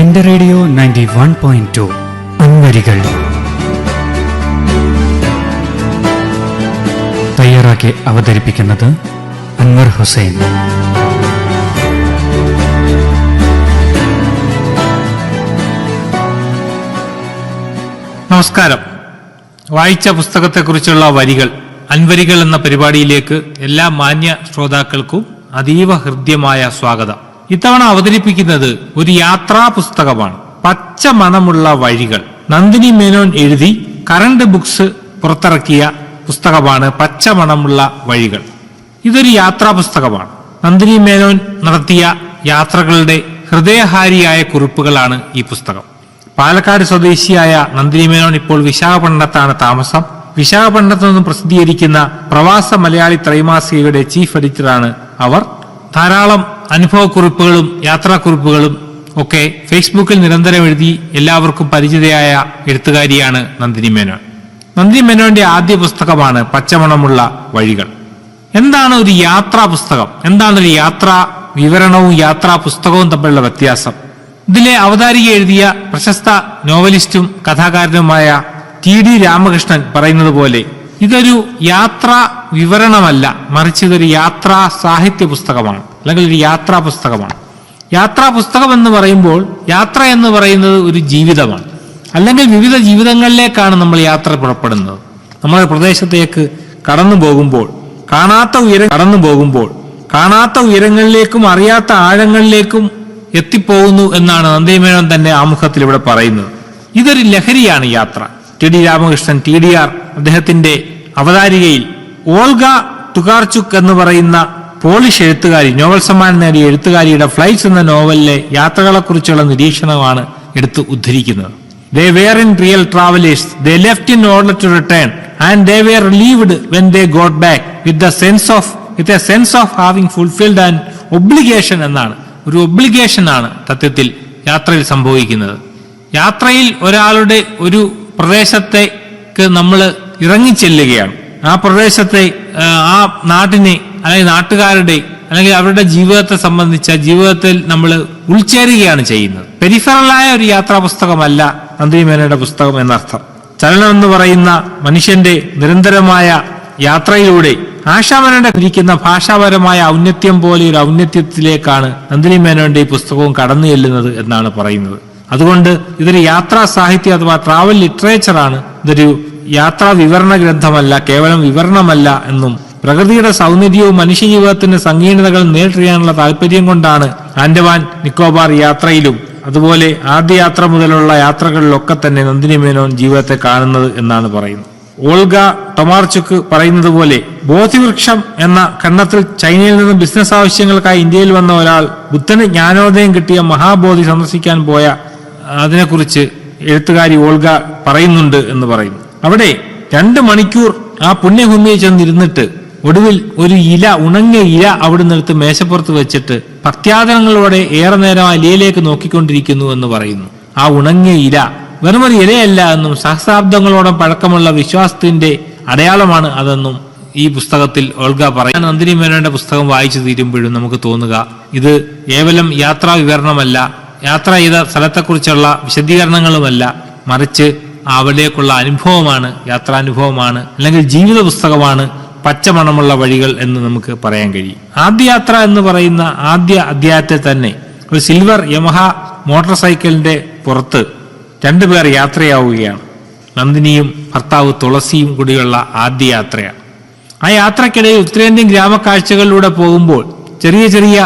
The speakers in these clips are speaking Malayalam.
എന്റെ റേഡിയോ 91.2 അൻവരികൾ തയ്യാറാക്കി അവതരിപ്പിക്കുന്നത് അൻവർ ഹുസൈൻ. നമസ്കാരം. വായിച്ച പുസ്തകത്തെക്കുറിച്ചുള്ള വരികൾ അൻവരികൾ എന്ന പരിപാടിയിലേക്ക് എല്ലാ മാന്യ ശ്രോതാക്കൾക്കും അതീവ ഹൃദ്യമായ സ്വാഗതം. ഇത്തവണ അവതരിപ്പിക്കുന്നത് ഒരു യാത്രാ പുസ്തകമാണ്. പച്ച മണമുള്ള വഴികൾ. നന്ദിനി മേനോൻ എഴുതി കറണ്ട് ബുക്സ് പുറത്തിറക്കിയ പുസ്തകമാണ് പച്ച മണമുള്ള വഴികൾ. ഇതൊരു യാത്രാ പുസ്തകമാണ്. നന്ദിനി മേനോൻ നടത്തിയ യാത്രകളുടെ ഹൃദയഹാരിയായ കുറിപ്പുകളാണ് ഈ പുസ്തകം. പാലക്കാട് സ്വദേശിയായ നന്ദിനി മേനോൻ ഇപ്പോൾ വിശാഖപട്ടണത്താണ് താമസം. വിശാഖപട്ടണത്ത് നിന്നും പ്രസിദ്ധീകരിക്കുന്ന പ്രവാസ മലയാളി ത്രൈമാസികയുടെ ചീഫ് എഡിറ്ററാണ് അവർ. ധാരാളം അനുഭവക്കുറിപ്പുകളും യാത്രാക്കുറിപ്പുകളും ഒക്കെ ഫേസ്ബുക്കിൽ നിരന്തരം എഴുതി എല്ലാവർക്കും പരിചിതയായ എഴുത്തുകാരിയാണ് നന്ദിനി മേനോൻ. നന്ദിനി മേനോന്റെ ആദ്യ പുസ്തകമാണ് പച്ചമണമുള്ള വഴികൾ. എന്താണ് ഒരു യാത്രാ പുസ്തകം? എന്താണ് ഒരു യാത്രാ വിവരണവും യാത്രാ പുസ്തകവും തമ്മിലുള്ള വ്യത്യാസം? ഇതിലെ അവതാരിക എഴുതിയ പ്രശസ്ത നോവലിസ്റ്റും കഥാകാരനുമായ ടി.ഡി. രാമകൃഷ്ണൻ പറയുന്നത് പോലെ ഇതൊരു യാത്രാ വിവരണമല്ല, മറിച്ച് ഇതൊരു യാത്രാ സാഹിത്യ പുസ്തകമാണ്, അല്ലെങ്കിൽ ഒരു യാത്രാ പുസ്തകമാണ്. യാത്രാ പുസ്തകം എന്ന് പറയുമ്പോൾ യാത്ര എന്ന് പറയുന്നത് ഒരു ജീവിതമാണ്, അല്ലെങ്കിൽ വിവിധ ജീവിതങ്ങളിലേക്കാണ് നമ്മൾ യാത്ര പുറപ്പെടുന്നത്. നമ്മുടെ പ്രദേശത്തേക്ക് കടന്നു പോകുമ്പോൾ കാണാത്ത ഉയരങ്ങളിലേക്കും അറിയാത്ത ആഴങ്ങളിലേക്കും എത്തിപ്പോകുന്നു എന്നാണ് നന്ദിനി മേനോൻ തന്നെ ആമുഖത്തിൽ ഇവിടെ പറയുന്നത്. ഇതൊരു ലഹരിയാണ് യാത്ര. ടി.ഡി. രാമകൃഷ്ണൻ TDR അദ്ദേഹത്തിന്റെ അവതാരികയിൽ ഓൾഗ ടുകാർചുക് എന്ന് പറയുന്ന പോളിഷ് എഴുത്തുകാരി, നോവൽ സമ്മാനം നേടിയ എഴുത്തുകാരിയുടെ ഫ്ലൈറ്റ്സ് എന്ന നോവലിലെ യാത്രകളെക്കുറിച്ചുള്ള നിരീക്ഷണമാണ് എടുത്ത് ഉദ്ധരിക്കുന്നത്. They weren't real travelers. They left in order to return, and they were relieved when they got back with a sense of having fulfilled an obligation എന്നാണ്. ഒരു ഒബ്ലിഗേഷൻ ആണ് സത്യത്തിൽ യാത്രയിൽ സംഭവിക്കുന്നത്. യാത്രയിൽ ഒരാളുടെ ഒരു പ്രദേശത്തേക്ക് നമ്മൾ ഇറങ്ങിച്ചെല്ലുകയാണ്. ആ പ്രദേശത്തെ, ആ നാട്ടിനെ, അല്ലെങ്കിൽ നാട്ടുകാരുടെ, അല്ലെങ്കിൽ അവരുടെ ജീവിതത്തെ സംബന്ധിച്ച ജീവിതത്തിൽ നമ്മൾ ഉൾച്ചേരുകയാണ് ചെയ്യുന്നത്. പെരിഫറലായ ഒരു യാത്രാ പുസ്തകമല്ല നന്ദിനി മേനോന്റെ പുസ്തകം എന്നർത്ഥം. ചലനം എന്ന് പറയുന്ന മനുഷ്യന്റെ നിരന്തരമായ യാത്രയിലൂടെ ആശാമേനോന്റെ ഇരിക്കുന്ന ഭാഷാപരമായ ഔന്നത്യം പോലെ ഒരു ഔന്നത്യത്തിലേക്കാണ് നന്ദിനി മേനോന്റെ ഈ പുസ്തകവും കടന്നു ചെല്ലുന്നത് എന്നാണ് പറയുന്നത്. അതുകൊണ്ട് ഇതൊരു യാത്രാ സാഹിത്യം അഥവാ ട്രാവൽ ലിറ്ററേച്ചറാണ്. ഇതൊരു യാത്രാ വിവരണ ഗ്രന്ഥമല്ല, കേവലം വിവരണമല്ല എന്നും പ്രകൃതിയുടെ സൗന്ദര്യവും മനുഷ്യജീവിതത്തിന്റെ സങ്കീർണതകൾ നേരിട്ടറിയാനുള്ള താല്പര്യം കൊണ്ടാണ് ആൻഡമാൻ നിക്കോബാർ യാത്രയിലും അതുപോലെ ആദ്യ യാത്ര മുതലുള്ള യാത്രകളിലൊക്കെ തന്നെ നന്ദിനി മേനോൻ ജീവിതത്തെ കാണുന്നത് എന്നാണ് പറയുന്നത്. ഓൾഗ ടൊമാർചുക് പറയുന്നത് പോലെ ബോധിവൃക്ഷം എന്ന ഖണ്ഡത്തിൽ ചൈനയിൽ നിന്ന് ബിസിനസ് ആവശ്യങ്ങൾക്കായി ഇന്ത്യയിൽ വന്ന ഒരാൾ ബുദ്ധന് ജ്ഞാനോദയം കിട്ടിയ മഹാബോധി സന്ദർശിക്കാൻ പോയ അതിനെക്കുറിച്ച് എഴുത്തുകാരി ഓൾഗ പറയുന്നുണ്ട് എന്ന് പറയുന്നു. അവിടെ 2 മണിക്കൂർ ആ പുണ്യഭൂമിയിൽ ചെന്നിരുന്നിട്ട് ഒടുവിൽ ഒരു ഉണങ്ങിയ ഇല അവിടെ നിന്നെടുത്ത് മേശപ്പുറത്ത് വെച്ചിട്ട് ഭക്ത്യാദരങ്ങളോടെ ഏറെ നേരം ആ ഇലയിലേക്ക് നോക്കിക്കൊണ്ടിരിക്കുന്നു എന്ന് പറയുന്നു. ആ ഉണങ്ങിയ ഇല വെറുമൊരു ഇലയല്ല എന്നും സഹസ്രാബ്ദങ്ങളോളം പഴക്കമുള്ള വിശ്വാസത്തിന്റെ അടയാളമാണ് അതെന്നും ഈ പുസ്തകത്തിൽ ഓൾഗ പറയാൻ. നന്ദിനി മേനോന്റെ പുസ്തകം വായിച്ചു തീരുമ്പോഴും നമുക്ക് തോന്നുക ഇത് കേവലം യാത്രാ വിവരണമല്ല, യാത്ര ചെയ്ത സ്ഥലത്തെക്കുറിച്ചുള്ള വിശദീകരണങ്ങളുമല്ല, മറിച്ച് അവിടേക്കുള്ള അനുഭവമാണ്, യാത്രാനുഭവമാണ്, അല്ലെങ്കിൽ ജീവിത പുസ്തകമാണ് പച്ചമണമുള്ള വഴികൾ എന്ന് നമുക്ക് പറയാൻ കഴിയും. ആദ്യ യാത്ര എന്ന് പറയുന്ന ആദ്യ അധ്യായത്തിൽ തന്നെ ഒരു സിൽവർ യമഹ മോട്ടോർ സൈക്കിളിന്റെ പുറത്ത് 2 പേർ യാത്രയാവുകയാണ്. നന്ദിനിയും ഭർത്താവ് തുളസിയും കൂടിയുള്ള ആദ്യ യാത്രയാണ്. ആ യാത്രക്കിടയിൽ ഉത്തരേന്ത്യൻ ഗ്രാമക്കാഴ്ചകളിലൂടെ പോകുമ്പോൾ ചെറിയ ചെറിയ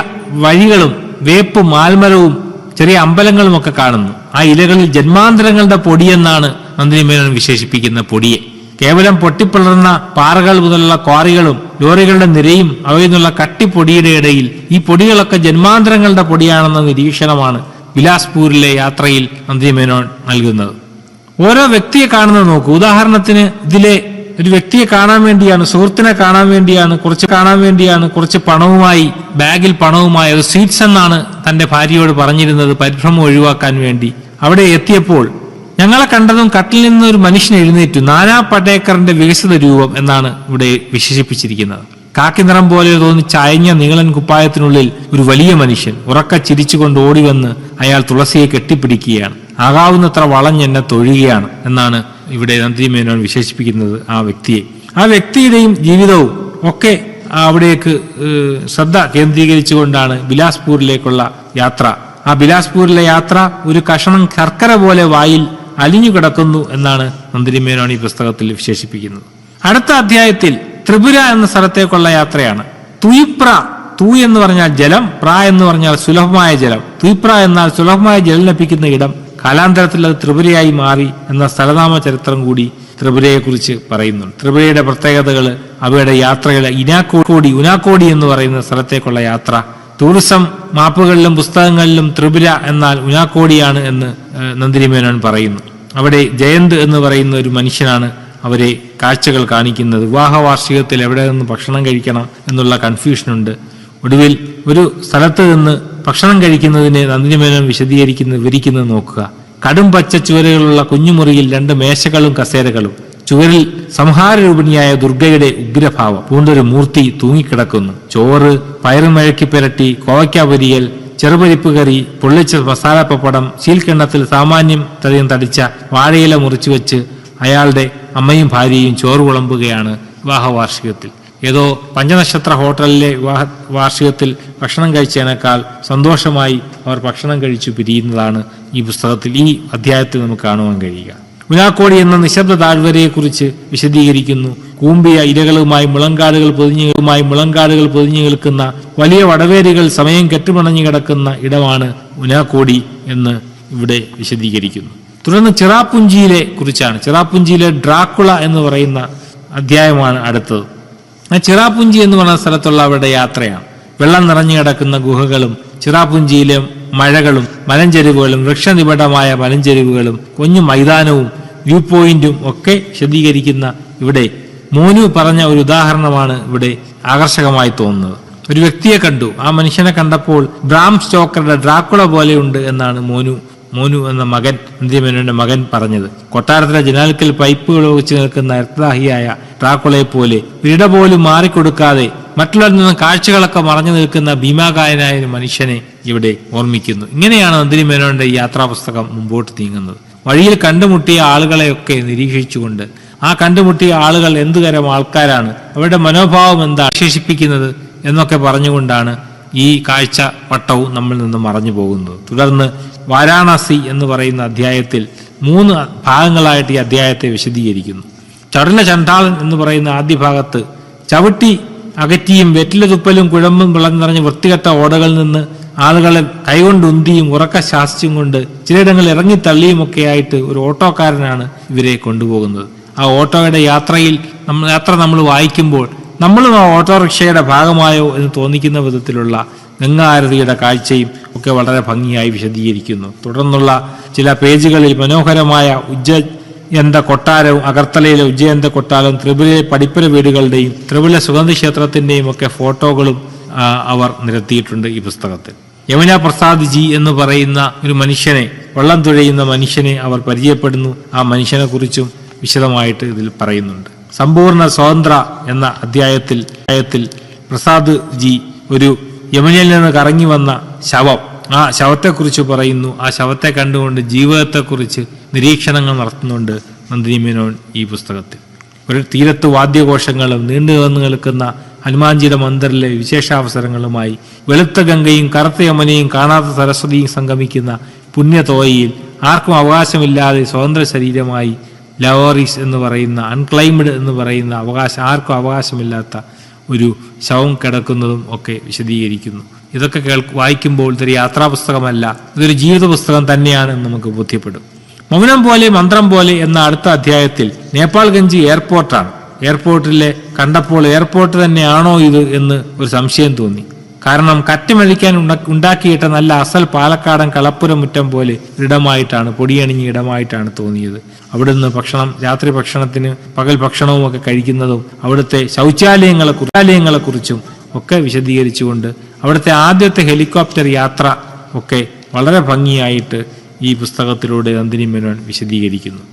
വഴികളും വേപ്പും ആൽമരവും ചെറിയ അമ്പലങ്ങളും ഒക്കെ കാണുന്നു. ആ ഇലകളിൽ ജന്മാന്തരങ്ങളുടെ പൊടിയെന്നാണ് നന്ദിനി മേനോൻ വിശേഷിപ്പിക്കുന്ന പൊടിയെ. കേവലം പൊട്ടിപ്പിളർന്ന പാറകൾ മുതലുള്ള ക്വാറികളും ലോറികളുടെ നിരയും അവയിൽ നിന്നുള്ള കട്ടിപ്പൊടിയുടെ ഇടയിൽ ഈ പൊടികളൊക്കെ ജന്മാന്തരങ്ങളുടെ പൊടിയാണെന്ന നിരീക്ഷണമാണ് ബിലാസ്പൂരിലെ യാത്രയിൽ നന്ദിനി മേനോൻ നൽകുന്നത്. ഓരോ വ്യക്തിയെ കാണുന്നത് നോക്കൂ. ഉദാഹരണത്തിന് ഇതിലെ ഒരു വ്യക്തിയെ കാണാൻ വേണ്ടിയാണ്, സുഹൃത്തിനെ കാണാൻ വേണ്ടിയാണ്, കുറച്ച് പണവുമായി, ബാഗിൽ പണവുമായി, അത് സ്വീറ്റ്സ് എന്നാണ് തന്റെ ഭാര്യയോട് പറഞ്ഞിരുന്നത് പരിഭ്രമം ഒഴിവാക്കാൻ വേണ്ടി. അവിടെ എത്തിയപ്പോൾ ഞങ്ങളെ കണ്ടതും കട്ടിൽ നിന്ന് ഒരു മനുഷ്യൻ എഴുന്നേറ്റു. നാനാ പടേക്കറിന്റെ വികസിത രൂപം എന്നാണ് ഇവിടെ വിശേഷിപ്പിച്ചിരിക്കുന്നത്. കാക്കി നിറം പോലെ തോന്നിച്ച അയഞ്ഞ നീളൻ കുപ്പായത്തിനുള്ളിൽ ഒരു വലിയ മനുഷ്യൻ ഉറക്ക ചിരിച്ചുകൊണ്ട് ഓടിവന്ന് അയാൾ തുളസിയെ കെട്ടിപ്പിടിക്കുകയാണ്. ആകാവുന്നത്ര വളഞ്ഞെന്നെ തൊഴുകയാണ് എന്നാണ് ഇവിടെ നന്ദിനി മേനോൻ വിശേഷിപ്പിക്കുന്നത് ആ വ്യക്തിയെ. ആ വ്യക്തിയുടെയും ജീവിതവും ഒക്കെ അവിടേക്ക് ശ്രദ്ധ കേന്ദ്രീകരിച്ചുകൊണ്ടാണ് ബിലാസ്പൂരിലേക്കുള്ള യാത്ര. ആ ബിലാസ്പൂരിലെ യാത്ര ഒരു കഷണം ശർക്കര പോലെ വായിൽ അലിഞ്ഞു കിടക്കുന്നു എന്നാണ് നന്ദിനി മേനോൻ ഈ പുസ്തകത്തിൽ വിശേഷിപ്പിക്കുന്നത്. അടുത്ത അധ്യായത്തിൽ ത്രിപുര എന്ന സ്ഥലത്തേക്കുള്ള യാത്രയാണ്. തുയിപ്ര, തൂ എന്ന് പറഞ്ഞാൽ ജലം, പ്ര എന്ന് പറഞ്ഞാൽ സുലഭമായ ജലം. തുയിപ്ര എന്നാൽ സുലഭമായ ജലം ലഭിക്കുന്ന ഇടം. കാലാന്തരത്തിൽ അത് ത്രിപുരയായി മാറി എന്ന സ്ഥലനാമ ചരിത്രം കൂടി ത്രിപുരയെ കുറിച്ച് പറയുന്നുണ്ട്. ത്രിപുരയുടെ പ്രത്യേകതകൾ, അവയുടെ യാത്രകൾ, ഉനാക്കോടി എന്ന് പറയുന്ന സ്ഥലത്തേക്കുള്ള യാത്ര. ടൂറിസം മാപ്പുകളിലും പുസ്തകങ്ങളിലും ത്രിപുര എന്നാൽ ഉനാക്കോടിയാണ് എന്ന് നന്ദിനി മേനോൻ പറയുന്നു. അവിടെ ജയന്ത് എന്ന് പറയുന്ന ഒരു മനുഷ്യനാണ് അവരെ കാഴ്ചകൾ കാണിക്കുന്നത്. വിവാഹ വാർഷികത്തിൽ എവിടെ നിന്ന് ഭക്ഷണം കഴിക്കണം എന്നുള്ള കൺഫ്യൂഷനുണ്ട്. ഒടുവിൽ ഒരു സ്ഥലത്ത് നിന്ന് ഭക്ഷണം കഴിക്കുന്നതിനെ നന്ദിനി മേനോൻ വിവരിക്കുന്നത് നോക്കുക. കടും പച്ച ചുവരുകളുള്ള കുഞ്ഞുമുറിയിൽ 2 മേശകളും കസേരകളും. ചുവരിൽ സംഹാരരൂപിണിയായ ദുർഗയുടെ ഉഗ്രഭാവം പൂണ്ടൊരു മൂർത്തി തൂങ്ങിക്കിടക്കുന്നു. ചോറ്, പയറുമഴക്കി പുരട്ടി, കോവയ്ക്ക പൊരിയൽ, ചെറുപരിപ്പ് കറി, പൊള്ളിച്ച മസാല പപ്പടം, ശീൽക്കിണ്ണത്തിൽ സാമാന്യം തടിച്ച വാഴയില മുറിച്ചു വെച്ച് അയാളുടെ അമ്മയും ഭാര്യയും ചോറ് വിളമ്പുകയാണ് വിവാഹ വാർഷികത്തിൽ. ഏതോ പഞ്ചനക്ഷത്ര ഹോട്ടലിലെ വിവാഹ വാർഷികത്തിൽ ഭക്ഷണം കഴിച്ചതിനേക്കാൾ സന്തോഷമായി അവർ ഭക്ഷണം കഴിച്ചു പിരിയുന്നതാണ് ഈ പുസ്തകത്തിൽ, ഈ അധ്യായത്തിൽ നമുക്ക് കാണുവാൻ കഴിയുക. ഉനാക്കോടി എന്ന നിശബ്ദ താഴ്വരയെക്കുറിച്ച് വിശദീകരിക്കുന്നു. കൂമ്പിയ ഇലകളുമായി മുളങ്കാടുകൾ പൊതിഞ്ഞു നിൽക്കുന്ന വലിയ വടവേരുകൾ സമയം കെട്ടുപിണഞ്ഞു കിടക്കുന്ന ഇടമാണ് ഉനാക്കോടി എന്ന് ഇവിടെ വിശദീകരിക്കുന്നു. തുടർന്ന് ചിറാപുഞ്ചിയിലെ കുറിച്ചാണ്. ചിറാപുഞ്ചിയിലെ ഡ്രാക്കുള എന്ന് പറയുന്ന അധ്യായമാണ് അടുത്തത്. ചിറാപുഞ്ചി എന്ന് പറയുന്ന സ്ഥലത്തുള്ള അവരുടെ യാത്രയാണ്. വെള്ളം നിറഞ്ഞു കിടക്കുന്ന ഗുഹകളും ചിറാപുഞ്ചിയിലെ മഴകളും മലഞ്ചെരിവുകളും വൃക്ഷനിബിഡമായ മലഞ്ചെരിവുകളും കുഞ്ഞു മൈതാനവും വ്യൂ പോയിന്റും ഒക്കെ വിശദീകരിക്കുന്ന ഇവിടെ മോനു പറഞ്ഞ ഒരു ഉദാഹരണമാണ് ഇവിടെ ആകർഷകമായി തോന്നുന്നത്. ഒരു വ്യക്തിയെ കണ്ടു. ആ മനുഷ്യനെ കണ്ടപ്പോൾ ബ്രാം സ്റ്റോക്കറുടെ ഡ്രാക്കുള പോലെയുണ്ട് എന്നാണ് മോനു എന്ന മകൻ, നന്ദിനി മേനോന്റെ മകൻ പറഞ്ഞത്. കൊട്ടാരത്തിലെ ജനാൽക്കൽ പൈപ്പുകൾ വെച്ച് നിൽക്കുന്ന രക്തദാഹിയായ ഡ്രാക്കുളയെ പോലെ ഒരിട പോലും മാറിക്കൊടുക്കാതെ മറ്റുള്ളവരിൽ നിന്ന് കാഴ്ചകളൊക്കെ മറഞ്ഞു നിൽക്കുന്ന ഭീമാകായനായ ഒരു മനുഷ്യനെ ഇവിടെ ഓർമ്മിക്കുന്നു. ഇങ്ങനെയാണ് നന്ദിനി മേനോന്റെ ഈ യാത്രാപുസ്തകം മുമ്പോട്ട് നീങ്ങുന്നത്. വഴിയിൽ കണ്ടുമുട്ടിയ ആളുകളെയൊക്കെ നിരീക്ഷിച്ചുകൊണ്ട് ആ കണ്ടുമുട്ടിയ ആളുകൾ എന്തുതരം ആൾക്കാരാണ്, അവരുടെ മനോഭാവം എന്താ വിശേഷിപ്പിക്കുന്നത് എന്നൊക്കെ പറഞ്ഞുകൊണ്ടാണ് ഈ കാഴ്ച പട്ടവും നമ്മിൽ നിന്ന് മറഞ്ഞു പോകുന്നത്. തുടർന്ന് വാരാണസി എന്ന് പറയുന്ന അധ്യായത്തിൽ 3 ഭാഗങ്ങളായിട്ട് ഈ അധ്യായത്തെ വിശദീകരിക്കുന്നു. ചടുല ചണ്ടാളൻ എന്ന് പറയുന്ന ആദ്യ ഭാഗത്ത് ചവിട്ടി അകറ്റിയും വെറ്റില തുപ്പലും കുഴമ്പും വിളഞ്ഞു നിറഞ്ഞ വൃത്തികെട്ട ഓടകളിൽ നിന്ന് ആളുകളെ കൈകൊണ്ടുന്തിയും ഉറക്ക ശാസിച്ചും കൊണ്ട് ചിലയിടങ്ങളിൽ ഇറങ്ങി തള്ളിയുമൊക്കെ ആയിട്ട് ഒരു ഓട്ടോക്കാരനാണ് ഇവരെ കൊണ്ടുപോകുന്നത്. ആ ഓട്ടോയുടെ യാത്ര നമ്മൾ വായിക്കുമ്പോൾ നമ്മളും ആ ഓട്ടോറിക്ഷയുടെ ഭാഗമായോ എന്ന് തോന്നിക്കുന്ന വിധത്തിലുള്ള ഗംഗാരതിയുടെ കാഴ്ചയും ഒക്കെ വളരെ ഭംഗിയായി വിശദീകരിക്കുന്നു. തുടർന്നുള്ള ചില പേജുകളിൽ മനോഹരമായ ഉജ്ജയന്ത കൊട്ടാരവും അഗർത്തലയിലെ ഉജ്ജയന്ത കൊട്ടാരവും ത്രിപുരയിലെ പടിപ്പുര വീടുകളുടെയും ത്രിപുര സുഗന്ധി ക്ഷേത്രത്തിന്റെയും ഒക്കെ ഫോട്ടോകളും അവർ നിരത്തിയിട്ടുണ്ട് ഈ പുസ്തകത്തിൽ. യമുന പ്രസാദ് ജി എന്ന് പറയുന്ന ഒരു മനുഷ്യനെ, വെള്ളം തുഴയുന്ന മനുഷ്യനെ അവർ പരിചയപ്പെടുന്നു. ആ മനുഷ്യനെ കുറിച്ചും വിശദമായിട്ട് ഇതിൽ പറയുന്നുണ്ട്. സമ്പൂർണ്ണ സ്വതന്ത്ര എന്ന അധ്യായത്തിൽ പ്രസാദ് ജി ഒരു യമുനയിൽ നിന്ന് കറങ്ങി വന്ന ശവം, ആ ശവത്തെക്കുറിച്ച് പറയുന്നു. ആ ശവത്തെ കണ്ടുകൊണ്ട് ജീവിതത്തെക്കുറിച്ച് നിരീക്ഷണങ്ങൾ നടത്തുന്നുണ്ട് നന്ദിനി മേനോൻ ഈ പുസ്തകത്തിൽ. ഒരു തീരത്ത് വാദ്യഘോഷങ്ങളും നീണ്ടു വന്നു നിൽക്കുന്ന ഹനുമാൻജിയുടെ മന്ദിറിലെ വിശേഷാവസരങ്ങളുമായി വെളുത്ത ഗംഗയും കറുത്ത യമുനയും കാണാത്ത സരസ്വതിയും സംഗമിക്കുന്ന പുണ്യതോയയിൽ ആർക്കും അവകാശമില്ലാതെ സ്വതന്ത്ര ശരീരമായി ലവോറിസ് എന്ന് പറയുന്ന അൺക്ലൈംഡ് എന്ന് പറയുന്ന ആർക്കും അവകാശമില്ലാത്ത ഒരു ശവം കിടക്കുന്നതും ഒക്കെ വിശദീകരിക്കുന്നു. ഇതൊക്കെ വായിക്കുമ്പോൾ ഇതൊരു യാത്രാപുസ്തകമല്ല, ഇതൊരു ജീവിത പുസ്തകം തന്നെയാണെന്ന് നമുക്ക് ബോധ്യപ്പെടും. മൗനം പോലെ മന്ത്രം പോലെ എന്ന അടുത്ത അധ്യായത്തിൽ നേപ്പാൾഗഞ്ച് എയർപോർട്ടാണ്. എയർപോർട്ടിലെ കണ്ടപ്പോൾ എയർപോർട്ട് തന്നെയാണോ ഇത് എന്ന് ഒരു സംശയം തോന്നി. കാരണം കറ്റമഴിക്കാൻ ഉണ്ടാക്കിയിട്ട നല്ല അസൽ പാലക്കാടൻ കളപ്പുര മുറ്റം പോലെ ഇടമായിട്ടാണ്, പൊടിയണിഞ്ഞ ഇടമായിട്ടാണ് തോന്നിയത്. അവിടുന്ന് രാത്രി ഭക്ഷണത്തിന് പകൽ ഭക്ഷണവും ഒക്കെ കഴിക്കുന്നതും അവിടുത്തെ ശൗചാലയങ്ങളെക്കുറിച്ചും ഒക്കെ വിശദീകരിച്ചുകൊണ്ട് അവിടുത്തെ ആദ്യത്തെ ഹെലികോപ്റ്റർ യാത്ര ഒക്കെ വളരെ ഭംഗിയായിട്ട് ഈ പുസ്തകത്തിലൂടെ നന്ദിനി മേനോൻ വിശദീകരിക്കുന്നു.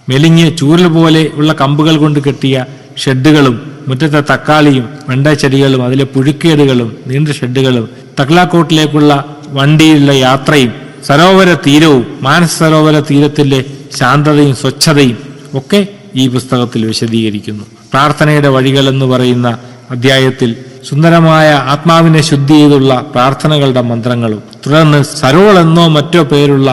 മെലിഞ്ഞ് ചൂരൽ പോലെ ഉള്ള കമ്പുകൾ കൊണ്ട് കെട്ടിയ ഷെഡുകളും മുറ്റത്തെ തക്കാളിയും വെണ്ടച്ചെടികളും അതിലെ പുഴുക്കേടുകളും നീണ്ട ഷെഡുകളും തക്ലാക്കോട്ടിലേക്കുള്ള വണ്ടിയിലുള്ള യാത്രയും സരോവര തീരവും മാനസ സരോവര തീരത്തിലെ ശാന്തതയും സ്വച്ഛതയും ഒക്കെ ഈ പുസ്തകത്തിൽ വിശദീകരിക്കുന്നു. പ്രാർത്ഥനയുടെ വഴികൾ എന്ന് പറയുന്ന അധ്യായത്തിൽ സുന്ദരമായ ആത്മാവിനെ ശുദ്ധി ചെയ്തുള്ള പ്രാർത്ഥനകളുടെ മന്ത്രങ്ങളും തുടർന്ന് സരോൾ എന്നോ മറ്റോ പേരുള്ള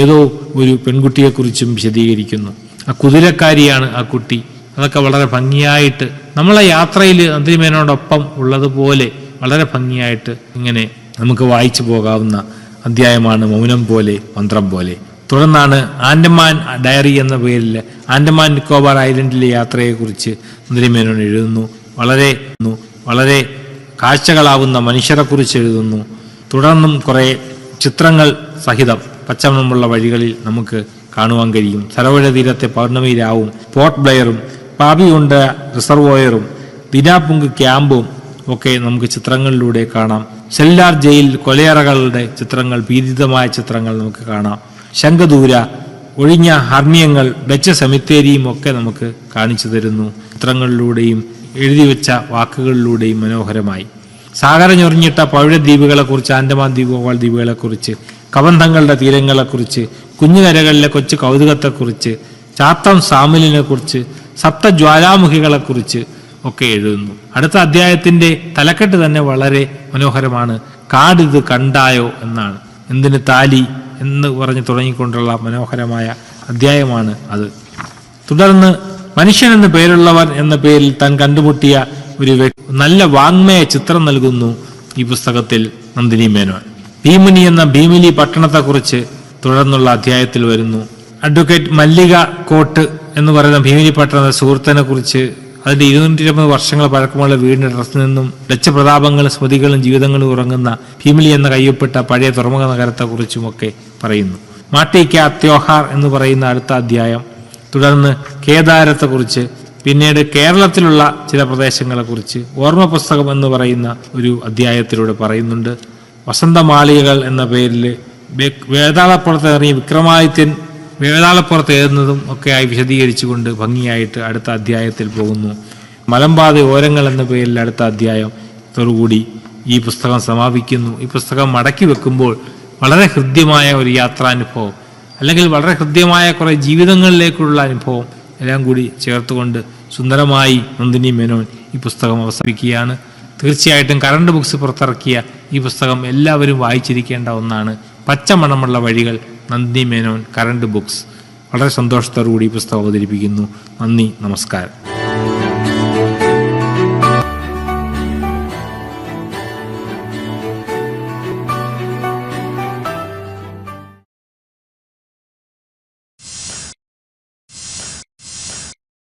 ഏതോ ഒരു പെൺകുട്ടിയെക്കുറിച്ചും വിശദീകരിക്കുന്നു. ആ കുതിരക്കാരിയാണ് ആ കുട്ടി. അതൊക്കെ വളരെ ഭംഗിയായിട്ട് നമ്മളെ യാത്രയിൽ നന്ദിമേനോടൊപ്പം ഉള്ളതുപോലെ വളരെ ഭംഗിയായിട്ട് ഇങ്ങനെ നമുക്ക് വായിച്ചു പോകാവുന്ന അധ്യായമാണ് മൗനം പോലെ മന്ത്രം പോലെ. തുടർന്നാണ് ആൻഡമാൻ ഡയറി എന്ന പേരിൽ ആൻഡമാൻ നിക്കോബാർ ഐലൻഡിലെ യാത്രയെക്കുറിച്ച് നന്ദിമേനോൻ എഴുതുന്നു. വളരെ കാഴ്ചകളാവുന്ന മനുഷ്യരെക്കുറിച്ച് എഴുതുന്നു. തുടർന്നും കുറേ ചിത്രങ്ങൾ സഹിതം പച്ചമണമുള്ള വഴികളിൽ നമുക്ക് കാണുവാൻ കഴിയും. സരോവര തീരത്തെ പൗർണമി രാവും പോർട്ട് ബ്ലെയറും പാപിയുണ്ട റിസർവോയറും ദിനാപുങ്ക് ക്യാമ്പും ഒക്കെ നമുക്ക് ചിത്രങ്ങളിലൂടെ കാണാം. സെല്ലാർ ജയിൽ കൊലയറകളുടെ ചിത്രങ്ങൾ, ഭീതിതമായ ചിത്രങ്ങൾ നമുക്ക് കാണാം. ശംഖദൂര, ഒഴിഞ്ഞ ഹർമ്മ്യങ്ങൾ, ഡച്ച് സെമിത്തേരിയും ഒക്കെ നമുക്ക് കാണിച്ചു തരുന്നു. ചിത്രങ്ങളിലൂടെയും എഴുതി വെച്ച വാക്കുകളിലൂടെയും മനോഹരമായി. സാഗര ഞൊറിഞ്ഞിട്ട പവിഴദ്വീപുകളെക്കുറിച്ച്, ആൻഡമാൻ നിക്കോബാർ ദ്വീപുകളെക്കുറിച്ച്, കബന്ധങ്ങളുടെ തീരങ്ങളെക്കുറിച്ച്, കുഞ്ഞുകരകളിലെ കൊച്ചു കൗതുകത്തെക്കുറിച്ച്, ചാത്തം സാമിലിനെ കുറിച്ച്, സപ്തജ്വാലാമുഖികളെക്കുറിച്ച് ഒക്കെ എഴുതുന്നു. അടുത്ത അധ്യായത്തിന്റെ തലക്കെട്ട് തന്നെ വളരെ മനോഹരമാണ്. കാടിത് കണ്ടായോ എന്നാണ്. എന്തിന് താലി എന്ന് പറഞ്ഞ് തുടങ്ങിക്കൊണ്ടുള്ള മനോഹരമായ അധ്യായമാണ് അത്. തുടർന്ന് മനുഷ്യൻ എന്ന് പേരുള്ളവർ എന്ന പേരിൽ താൻ കണ്ടുമുട്ടിയ ഒരു നല്ല വാങ്മയ ചിത്രം നൽകുന്നു ഈ പുസ്തകത്തിൽ നന്ദിനി മേനോൻ. ഭീമുനി എന്ന ഭീമിലി പട്ടണത്തെക്കുറിച്ച് തുടർന്നുള്ള അധ്യായത്തിൽ വരുന്നു. അഡ്വക്കേറ്റ് മല്ലിക കോട്ട് എന്ന് പറയുന്ന ഭീമിലി പട്ടണത്തെ സുഹൃത്തിനെ കുറിച്ച്, അതിന്റെ 220 വർഷങ്ങൾ പഴക്കമുള്ള വീടിന്റെ ടെറസിൽ നിന്നും ഡച്ച് പ്രതാപങ്ങളും സ്മൃതികളും ജീവിതങ്ങളും ഉറങ്ങുന്ന ഭീമിലി എന്ന കയ്യൊപ്പിട്ട പഴയ തുറമുഖ നഗരത്തെക്കുറിച്ചുമൊക്കെ പറയുന്നു. മാട്ടിക്ക ത്യോഹാർ എന്ന് പറയുന്ന അടുത്ത അധ്യായം. തുടർന്ന് കേദാരത്തെക്കുറിച്ച്, പിന്നീട് കേരളത്തിലുള്ള ചില പ്രദേശങ്ങളെക്കുറിച്ച് ഓർമ്മ പുസ്തകം എന്ന് പറയുന്ന ഒരു അധ്യായത്തിലൂടെ പറയുന്നുണ്ട്. വസന്തമാളികകൾ എന്ന പേരിൽ വേതാളപ്പുറത്ത് ഇറങ്ങി വിക്രമാദിത്യൻ വേതാളപ്പുറത്ത് എഴുതുന്നതും ഒക്കെയായി വിശദീകരിച്ചുകൊണ്ട് ഭംഗിയായിട്ട് അടുത്ത അധ്യായത്തിൽ പോകുന്നു. മലമ്പാത ഓരങ്ങൾ എന്ന പേരിൽ അടുത്ത അധ്യായത്തോടുകൂടി ഈ പുസ്തകം സമാപിക്കുന്നു. ഈ പുസ്തകം മടക്കി വെക്കുമ്പോൾ വളരെ ഹൃദ്യമായ ഒരു യാത്രാനുഭവം, അല്ലെങ്കിൽ വളരെ ഹൃദ്യമായ കുറേ ജീവിതങ്ങളിലേക്കുള്ള അനുഭവം എല്ലാം കൂടി ചേർത്തുകൊണ്ട് സുന്ദരമായി നന്ദിനി മേനോൻ ഈ പുസ്തകം അവസാനിപ്പിക്കുകയാണ്. തീർച്ചയായിട്ടും കറണ്ട് ബുക്സ് പുറത്തിറക്കിയ ഈ പുസ്തകം എല്ലാവരും വായിച്ചിരിക്കേണ്ട ഒന്നാണ്. പച്ചമണമുള്ള വഴികൾ, നന്ദിനി മേനോൻ, കറണ്ട് ബുക്സ്. വളരെ സന്തോഷത്തോടുകൂടി ഈ പുസ്തകം അവതരിപ്പിക്കുന്നു. നന്ദി, നമസ്കാരം.